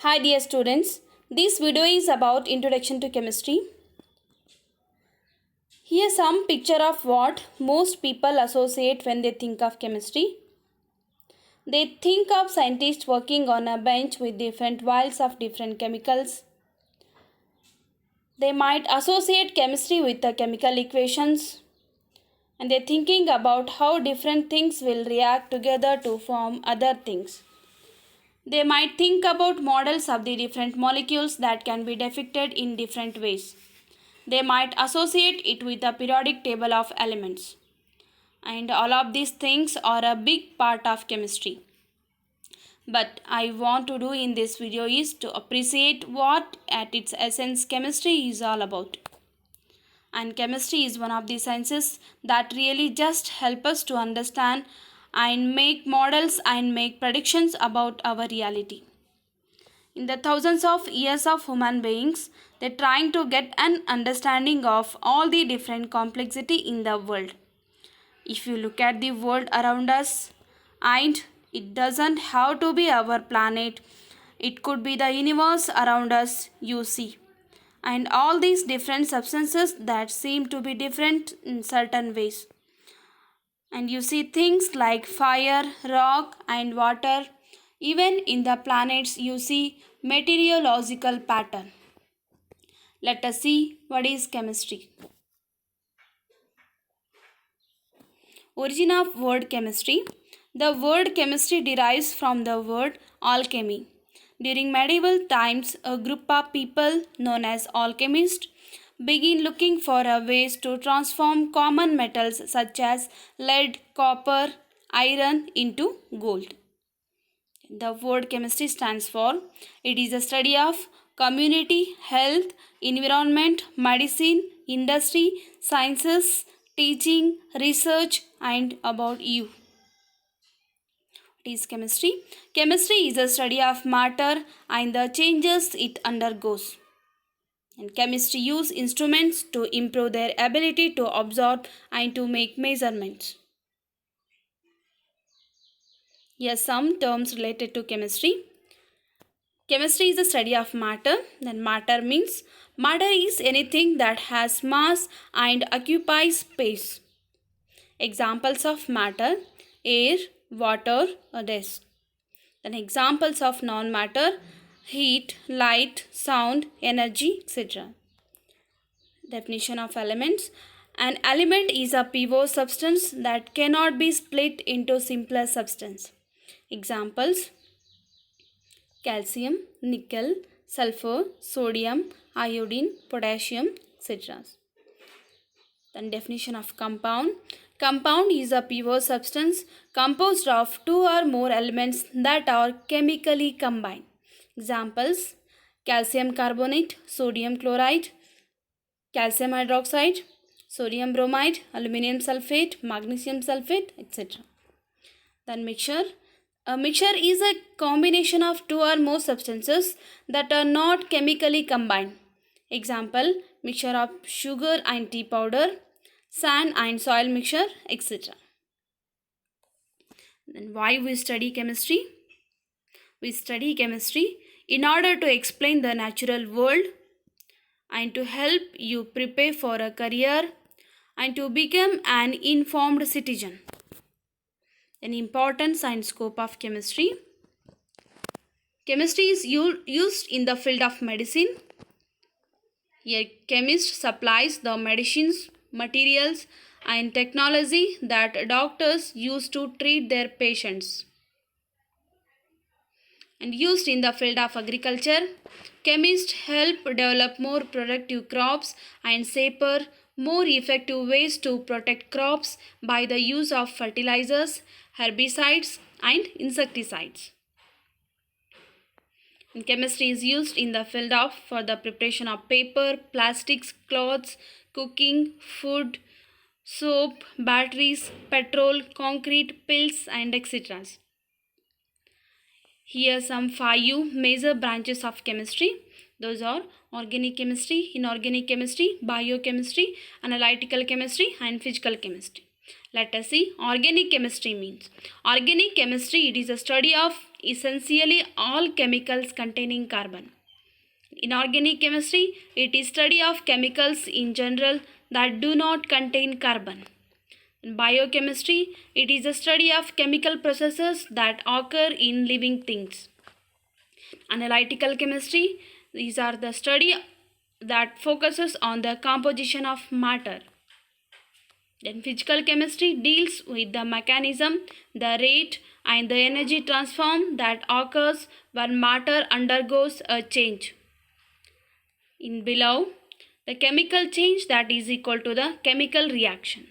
Hi dear students, this video is about Introduction to Chemistry. Here some picture of what most people associate when they think of chemistry. They think of scientists working on a bench with different vials of different chemicals. They might associate chemistry with the chemical equations, and they're thinking about how different things will react together to form other things. They might think about models of the different molecules that can be depicted in different ways. They might associate it with a periodic table of elements. And all of these things are a big part of chemistry. But I want to do in this video is to appreciate what at its essence chemistry is all about. And chemistry is one of the sciences that really just help us to understand and make models and make predictions about our reality. In the thousands of years of human beings, they're trying to get an understanding of all the different complexity in the world. If you look at the world around us, and it doesn't have to be our planet, it could be the universe around us you see. And all these different substances that seem to be different in certain ways. And you see things like fire, rock, and water. Even in the planets, you see meteorological pattern. Let us see what is chemistry. Origin of word chemistry. The word chemistry derives from the word alchemy. During medieval times, a group of people known as alchemists begin looking for ways to transform common metals such as lead, copper, iron into gold. The word chemistry stands for it is a study of community, health, environment, medicine, industry, sciences, teaching, research, and about you. What is chemistry? Chemistry is a study of matter and the changes it undergoes. And chemistry use instruments to improve their ability to observe and to make measurements. Here are some terms related to chemistry. Chemistry is the study of matter. Then matter means matter is anything that has mass and occupies space. Examples of matter: air, water, or desk. Then examples of non-matter: heat, light, sound, energy, etc. Definition of elements. An element is a pivot substance that cannot be split into simpler substance. Examples: calcium, nickel, sulfur, sodium, iodine, potassium, etc. Then definition of compound. Compound is a pivot substance composed of two or more elements that are chemically combined. Examples: calcium carbonate, sodium chloride, calcium hydroxide, sodium bromide, aluminum sulfate, magnesium sulfate, etc. Then mixture. A mixture is a combination of two or more substances that are not chemically combined. Example: mixture of sugar and tea powder, sand and soil mixture, etc. Then why we study chemistry? We study chemistry in order to explain the natural world and to help you prepare for a career and to become an informed citizen. An importance and scope of chemistry. Chemistry is used in the field of medicine. A chemist supplies the medicines, materials, and technology that doctors use to treat their patients. And used in the field of agriculture, chemists help develop more productive crops and safer, more effective ways to protect crops by the use of fertilizers, herbicides, and insecticides. And chemistry is used in the field of for the preparation of paper, plastics, clothes, cooking, food, soap, batteries, petrol, concrete, pills, and etc. Here are some 5 major branches of chemistry. Those are organic chemistry, inorganic chemistry, biochemistry, analytical chemistry, and physical chemistry. Let us see organic chemistry means. Organic chemistry, it is a study of essentially all chemicals containing carbon. Inorganic chemistry, it is study of chemicals in general that do not contain carbon. Biochemistry, it is a study of chemical processes that occur in living things. Analytical chemistry, these are the study that focuses on the composition of matter. Then physical chemistry deals with the mechanism, the rate and the energy transform that occurs when matter undergoes a change. In below, the chemical change that is equal to the chemical reaction.